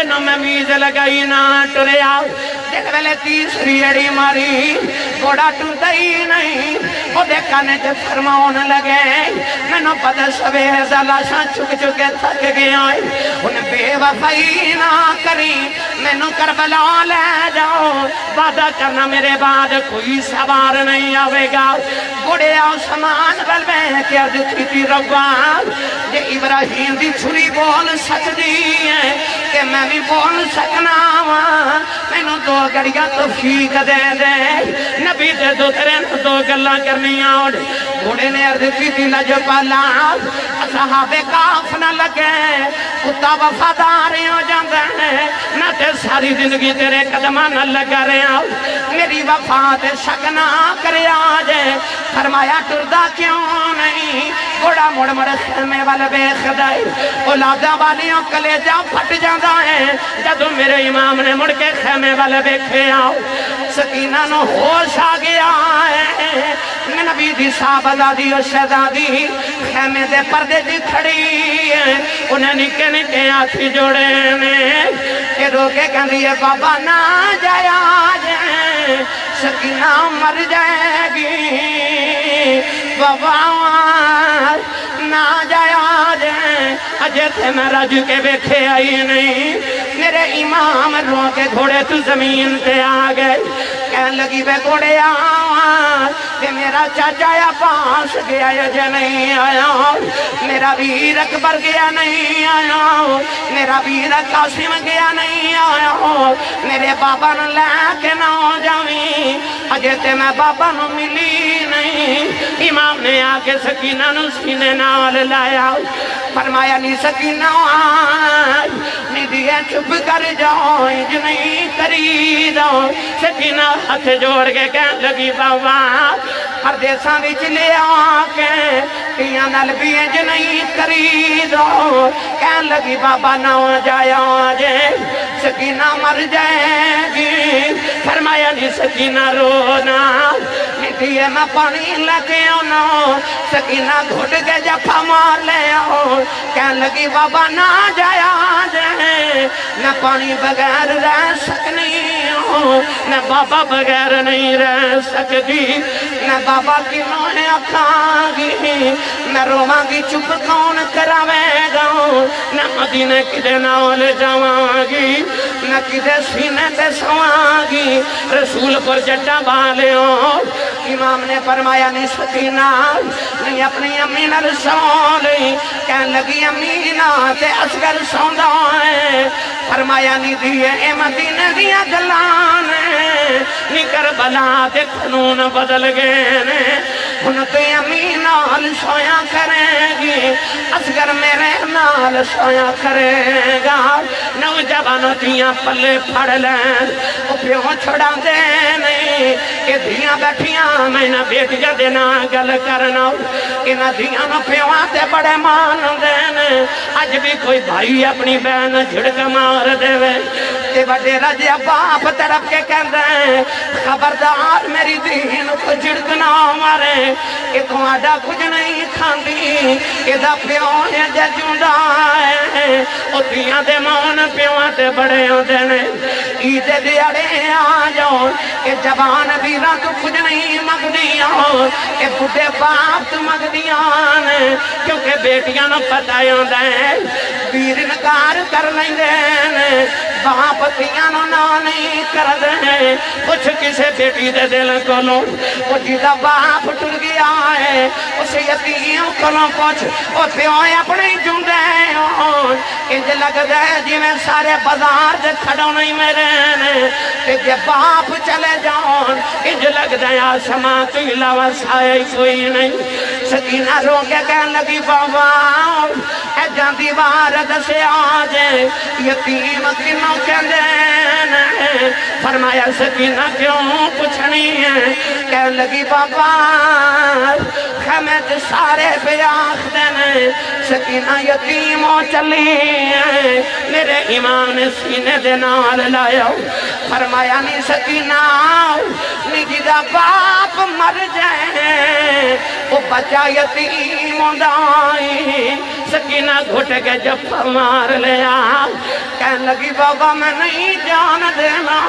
نو میں میز لگائی نہ ٹریا جن ویلے تیسری اڑی ماری گھوڑا ٹرتا ہی نہیں وہ دیکھانے جو فرماؤن لگے میں نو پتہ سویر دلاشاں چک چکے تھک گیا ان بے وفائی نہ کری میں نو کربلا لے جاؤ وعدہ کرنا میرے بعد کوئی سوار نہیں آوے گا گھوڑے آؤ سامان بلوے کہ عرض تھی ربان یہ ابراہیم دی چھری بول سکتی ہے کہ میں بھی بول سکنا میں نو دو گڑیاں توفیق دے دے نبی دے دو تیرے دو گلہ کرنی آؤ گھوڑے نے عرض کی لج پالا صحابے کاف نہ لگے کتا وفاداری ہو جاندے نہ تے ساری زندگی تیرے قدمہ نہ لگا رہے آؤ میری وفات شک نہ کرے آجے فرمایا ٹردہ کیوں نہیں گھوڑا مڑ مڑ خیمے والے بے خدائی اولادہ والیوں کلیجہ پھٹ جاندہ ہے جدو میرے امام نے مڑ کے خیمے والے بے کھے آؤ سکینہ نو ہوش آگیا ہے نبی دی صاحبزادی و شہزادی خیمے دے پردے دی کھڑی ہے انہیں نکے نکے آتھی جوڑے میں کہ روکے کہن دیئے بابا نہ جایا جائے سکینہ مر جائے گی بابا نہ جایا جائے اجے تھے میں رجو کے بیکھے آئی نہیں میرے امام رو کے گھوڑے تو زمین پہ آگئے کہن لگی بے گھوڑے آواز کہ میرا چاچا یا پاس گیا یا نہیں آیا میرا ویر اکبر گیا نہیں آیا میرا ویر قاسم گیا نہیں آیا میرے بابا نہ لے کے نہ جاویں اجے تے میں بابا نہ ملی نہیں امام نے آکے سکینہ نو سینے نال لایا فرمایا نہیں سکینہ آج ندیے چپ کر جاؤ انج نہیں کری دو سکینہ ہاتھ جوڑ کے کہن لگی بابا پردیساں بھی چلے آکے تیاں نال بھی انج نہیں کری دو کہن لگی بابا نہ جایا آجے سکینہ مر جائے گی فرمایا نہیں سکینہ رونا ندیے میں پانی لگے ہونا سکینہ گھٹ کے جفا مار لے آؤ کہن لگی بابا نہ جایا جائے نہ پانی بغیر رہ سکنی ہوں نہ بابا بغیر نہیں رہ سکتی نہ بابا کی نوہیں اکھاں گی نہ روماں گی چپ کون کراوے گا نہ مدینہ کدے ناول جاواں گی نہ کدے سینے تے سواں گی رسول پر جٹا بالے ہوں امام نے فرمایا نہیں سکینہ نہیں اپنی امین رسول کہن لگی امینہ تے اصغر سوندہ ہے فرمایا نہیں دیئے اے مدینہ دیا گلانے نہیں کربلا تے قانون بدل گئے ان تے امین نال سویا کرے گی اصغر میرے نال سویا کرے گا نوجوانوں دیاں پلے پھڑ لیں وہ پیوں چھڑا دے نہیں کہ دیاں بیٹھیاں میں نہ بیٹیا دینا گل کرنا انہ دیاں نہ پیوں آتے بڑے مان دینے آج بھی کوئی بھائی اپنی بہن جھڑک مار دے وے تے بڑے رجے باپ طرف کے کہن دیں خبردار میری دین کو جھڑک نہ مارے کہ تو آڈا کچھ نہیں کھاندی کہ دا پیوں ہے جے جونڈا ہے او دیاں دے مان پیوں آتے بڑے ہوں دینے عیدے دیارے آ جاؤ کہ جوان بیرہ تو کچھ نہیں مگ دیاں کہ بڑے باپ تو مگ دیاں کیونکہ بیٹیاں نو پتائیاں دیں بیر نکار کر لیں دیں باپ تیاں نو نہیں کر دیں کچھ کسے بیٹی دے دل کو لو وہ جیدہ باپ ٹر گیا ہے اسے یتیم کو لو کچھ وہ پیوئے اپنے جھنڈے انج لگ دے جی میں سارے بازار دے کھڑوں نہیں میرے کہ جے باپ چلے جاؤں انج لگ دے آسمان تو علاوہ سائے کوئی نہیں سکینہ رو کے کہن لگی بابا اے جان دیوار دسے آجے یتیم کنوں کے دین فرمایا سکینہ کیوں پوچھنی ہے کہن لگی بابا خمد سارے بیاخ دینے سکینہ یتیموں چلی میرے امام نے سینے دے نال لایا فرمایا نہیں سکینہ نجدہ باپ مر جائے وہ بچہ یتیم دائی سکینہ گھٹ کے جفا مار لیا کہنے لگی بابا میں نہیں جان دینا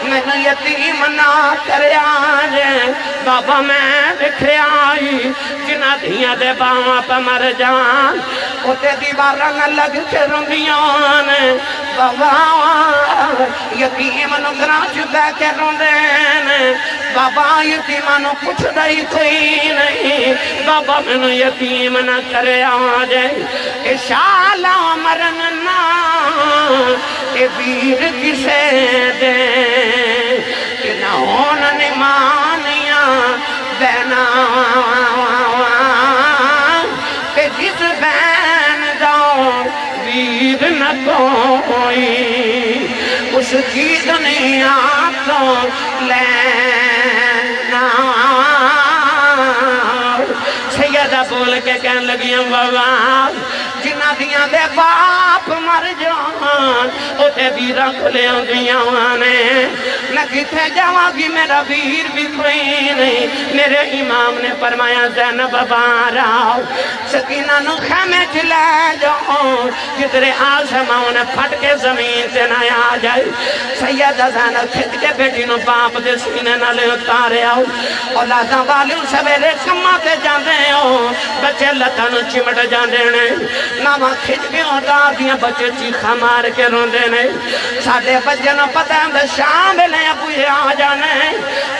میں نے یتیم نہ کریا جے بابا میں دکھے آئی جنہ دھیاں دے باں پہ مر جان اتے دیوارہ نہ لگ کے رنگیاں بابا یتیم نو گراج بے کے روندین بابا یتیمانو کچھ دائی کوئی نہیں بابا میں نو یتیم نہ کرے آجے اے شالا مرننا اے ویر کسے دے کہ نہ ہون نمانیاں بینا کہ جس بین جاؤ ویر نہ کوئی اس کی دنیا تو لینا سیدہ بول کے کہنے لگی بابا جنہ دیاں دے باپ مر جان اتے ویرہ کھلے آنگیاں آنے میں کتے جاواں گی میرا ویر بھی کوئی نہیں میرے امام نے فرمایا زینب باراؤ سکینہ نو خیمے چلے جاؤ جدرے آسمان پھٹ کے زمین سے نہ آ جائے سیدہ زینب کھت کے بیٹی نو باپ دے سینے نہ لے اتارے آؤ اولاداں والیوں سویرے کمہ تے جاندے ہو بچے لتن چمٹ جاندے نے نامہ کھچ کے ہوتا دیاں بچے چیخا مار کے روندے نے ساڑھے بچے نو پتہ ہے شام لے ابو یہ آ جانے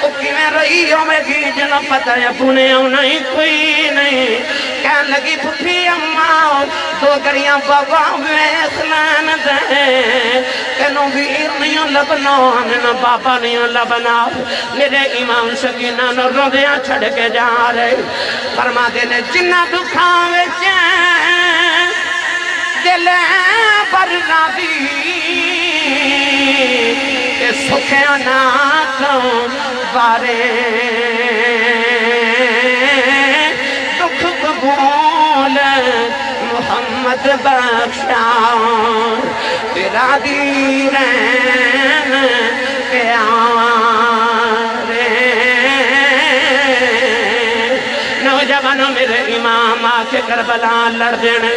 اکی میں رہی ہو میں گی جنو پتہ ہے ابو نے نہیں کوئی نہیں کہنے لگی پھوپھی اماں دو گریاں بابا میں اسلان دے کہنو ویر نہیں لبنا ہمیں بابا نہیں لبنا میرے امام سکینہ نو روندیاں چھڑ کے جا رہے فرما دینے جنہ دکھاوے چین دلیں پر نبی کہ سکھیں ناکوں بارے دکھ قبول محمد بخشاؤں تیرا دیرین پیارے نوجوانوں میرے امام آکے کربلا لڑ دینے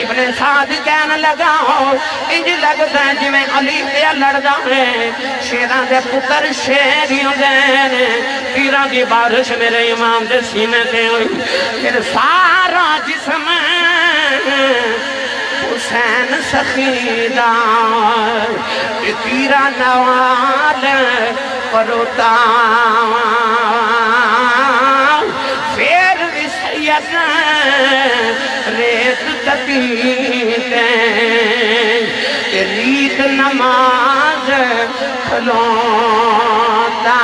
ابن سعد کہنے لگا ہو انج لگتا ہے جی میں علی پہ لڑ جانے شیران دے پتر شیریوں دینے تیران کی بارش میرے امام دے سینے تے ہوئی پھر سارا جسم حسین سخیدار تیرا نوال پروتا پھر سید ریت تکیتے ریت نماز کھلوتا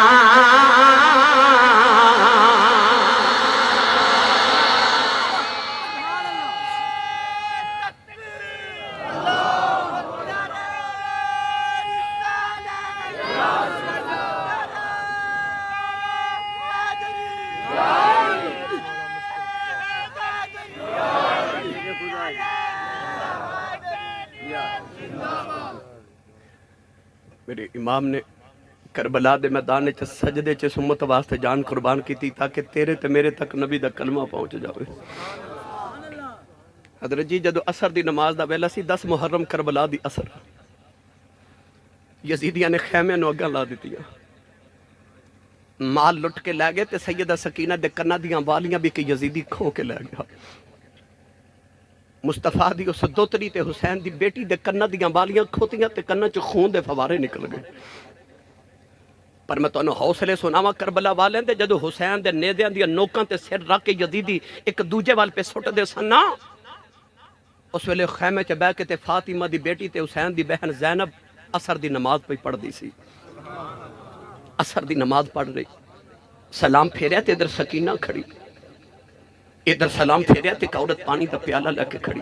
میرے امام نے کربلا دے میدان چ سجدے چ سمت واسطے جان قربان کی تھی تاکہ تیرے تے میرے تک نبی دا کلمہ پہنچ جاوے حضرت جی جدو اثر دی نماز دا ویلا سی 10 محرم کربلا دی اثر یزیدیاں نے خیمے نو اگاں لا دیتیاں مال لٹ کے لے گئے تے سیدہ سکینہ دے کنہ دیاں والیاں بھی کہ یزیدی کھو کے لے گیا مصطفیٰ دی اس دوتری تے حسین دی بیٹی دے کنہ دیاں والیاں کھوتیاں تے کنہ چو خون دے فوارے نکل گئے پر میں تو انہوں حوصلے سناوا کربلا والے دے جدو حسین دے نیدیاں دیاں نوکاں تے سر رکھ کے یزیدی ایک دوجے وال پہ سٹ دے سنا اس ویلے خیمے چ بیٹھ کے تے فاطمہ دی بیٹی تے حسین دی بہن زینب اثر دی نماز پہ پڑھ دی سی اثر دی نماز پڑھ رہی سلام پھیریا تے ادھر سکینہ کھڑی ادھر سلام پھیریا تے عورت پانی دا پیالہ لے کے کھڑی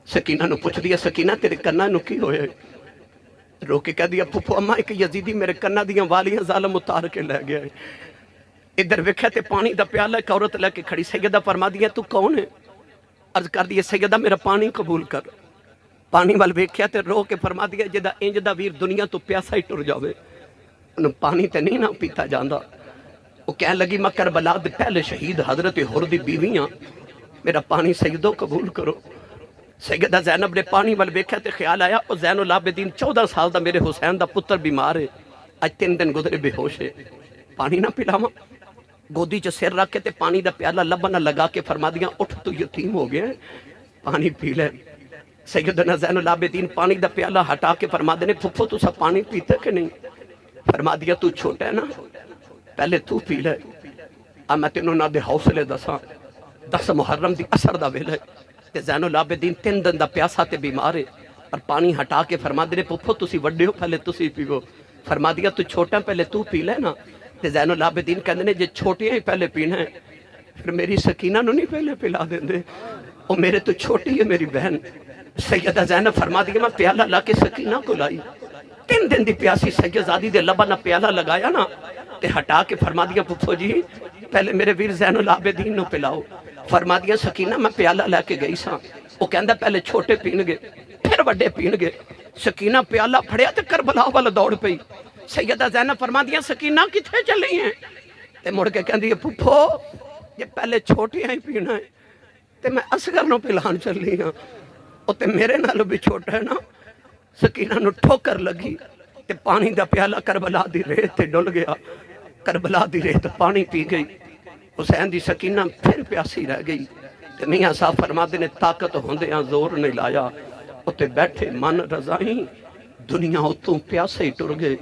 سکینہ نو پوچھ دیا سکینہ تیرے کنہ نو کی ہوئے رو کے کہہ دیا پھوپھو اماں ایک یزیدی میرے کنہ دیاں والیاں ظالم اتار کے لے گیا ہے ادھر وکھے تے پانی دا پیالہ ایک عورت لے کے کھڑی سیدہ فرما دیا تو کون ہے عرض کر دیا سیدہ میرا پانی قبول کر پانی وال ویکھیا تے رو کے فرما دیا جدہ انج دا ویر دنیا تو پیاسا ہی ٹر جاوے انہوں پانی تے نہیں نہ پیتا جاندہ وہ کہنے لگی میں کربلا دے پہلے شہید حضرت حر دی بیویاں میرا پانی سیدو قبول کرو۔ سیدہ زینب نے پانی وال ویکھیا تے خیال آیا او زین العابدین 14 سال دا میرے حسین دا پتر بیمار ہے، اج 3 دن گزرے بے ہوش ہے، پانی نہ پلاواں؟ گودی چ سر رکھ کے تے پانی دا پیالہ لبا نہ لگا کے فرما دیاں اٹھ تو یتیم ہو گیا ہے، پانی پی لے۔ سیدنا زین العابدین پانی دا پیالہ ہٹا کے فرما دینے پھپھو تو سب پانی پیتا کہ نہیں؟ فرما دیا تو چھوٹا ہے نا، پہلے تو پی لے۔ اب میں تینوں نہ دے حوصلے دساں، 10 محرم دی اثر دا ویلے تے زین العابدین 3 دن دا پیاسا تے بیمار ہے، اور پانی ہٹا کے فرما دینے پھپھو تسی وڈے ہو پہلے تسی پیو۔ فرما دیا تو چھوٹا پہلے تو پی لے نا۔ تے زین العابدین کہندے نے جے چھوٹے ہی پہلے پینا ہے پھر میری سکینہ نو نہیں پہلے پلا دیندے، او میرے تو چھوٹی ہے میری بہن۔ سیدہ زینب فرما دیا میں پیالہ لا کے سکینہ کو لائی، 3 دن دی پیاسی سیدزادی دے لبا نہ پیالہ لگایا نا تے ہٹا کے فرما دیا پھپھو جی پہلے میرے ویر زین العابدین نو پلاؤ۔ فرما دیا سکینہ میں پیالہ لے کے گئی ساں، وہ کہندا پہلے چھوٹے پین گے پھر وڈے پین گے۔ سکینہ پیالہ پھڑیا تے کربلا والا دوڑ پئی۔ سیدہ زینب فرما دیا سکینہ کتھے چلی ہیں؟ تے مڑ کے کہندی ہے پھپھو یہ پہلے چھوٹیاں ہی پینا ہے تے میں اصغر نو پلان چلی ہاں، او تے میرے نالو بھی چھوٹا ہے نا۔ سکینہ نو ٹھوکر لگی تے پانی دا پیالہ کربلا دی ریت تے ڈل گیا، کربلا دی ریت پانی پی گئی۔ حسین دی سکینہ پھر پیاسی رہ گئی تے میاں صاحب فرما دے نے طاقت ہوندیاں زور نہیں لایا، اتے بیٹھے من رضائیں دنیا اتوں پیاسے ہی ٹر گئے،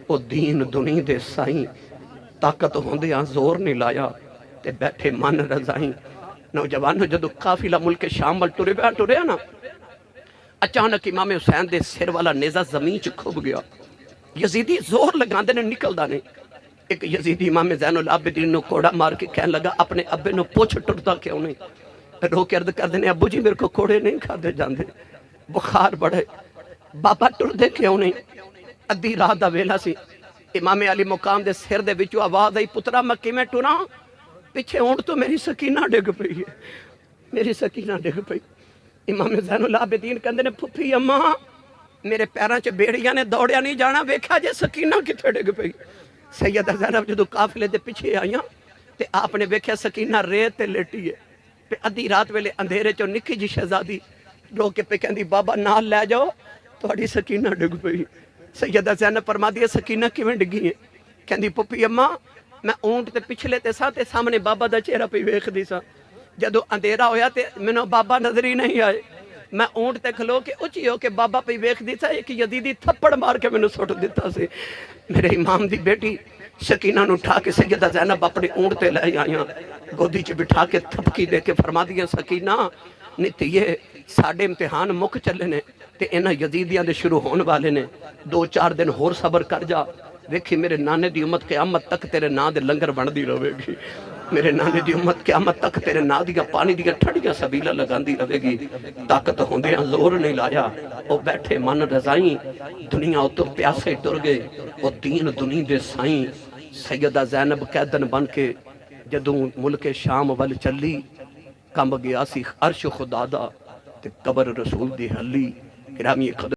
او دین دنی دے سائیں طاقت ہوندیاں زور نہیں لایا تے بیٹھے من رضائیں۔ نوجوانوں جدو قافلہ ملک شام وال ٹریا نا، اچانک امام حسین دے سر والا نیزہ زمین چ کھب گیا۔ یزیدی زور لگاندے نے نکلدا نہیں۔ ایک یزیدی امام زین العابدین نو کوڑا مار کے کہنے لگا اپنے ابے نو پوچھ ٹرتا کیوں نہیں؟ رو کے عرض کر دینے ابو جی میرے کو کوڑے نہیں کھادے جاندے، بخار بڑھے، بابا ٹر دے کیوں نہیں؟ ادھی رات دا ویلا سی، امام علی مقام دے سر دے وچوں آواز آئی پترا میں کیویں ٹراں؟ پیچھے اونٹ تو میری سکینہ ڈگ پئی ہے، میری سکینہ ڈگ پئی۔ امام زین العابدین کہندے نے پھپھی اماں میرے پیراں چ بیڑیاں نے دوڑیا نہیں جانا، ویکھا جے سکینہ کتھے ڈگ پئی۔ سیدہ زینب جدو قافلے دے پیچھے آئیاں تے آپ نے ویکھیا سکینہ ریت تے لیٹی ہے، تے ادھی رات ویلے اندھیرے چوں نکی جی شہزادی رو کے پہ کہندی بابا نال لے جاؤ تہاڈی سکینہ ڈگ پئی۔ سیدہ زینب فرما دی سکینہ کیویں ڈگی ہے؟ کہندی پھپھی اماں میں اونٹ تے پچھلے تے سا تے سامنے بابا دا چہرہ پہ ویکھدی سا، جدو اندھیرا ہویا تے مینوں بابا نظر ہی نہیں آئے، میں اونٹ تے کھلو کے اچھی ہو کے بابا پہ ویکھدی سا، ایک یزیدی تھپڑ مار کے مینوں سٹ دیتا سی۔ میرے امام دی بیٹی سکینہ نو اٹھا کے سیدہ زینب اپنے اونٹ تے لے آئیاں، گودی چ بٹھا کے تھپکی دے کے فرما دیا سکینہ نتیے ساڈے امتحان مک چلے نے تے انہاں یزیدیاں دے شروع ہون والے نے، 2-4 دن ہور صبر کر جا، ویکھی میرے نانے دی امت قیامت تک تیرے نا دے لنگر بندی رہے گی، میرے نانے دی امت قیامت تک تیرے نا دیا پانی دیا ٹھڑیاں سبیلہ لگاندی رہے گی۔ طاقت ہوندیاں زور نہیں لایا، او بیٹھے من رضائیں دنیا اتو پیاسے ٹر گئے، او دین دنی دے سائیں۔ سیدہ زینب قیدن بن کے جدوں ملک شام وال چلی، کم گیا سی عرش خدا دا تے قبر رسول دی حلی۔ گرامی قدر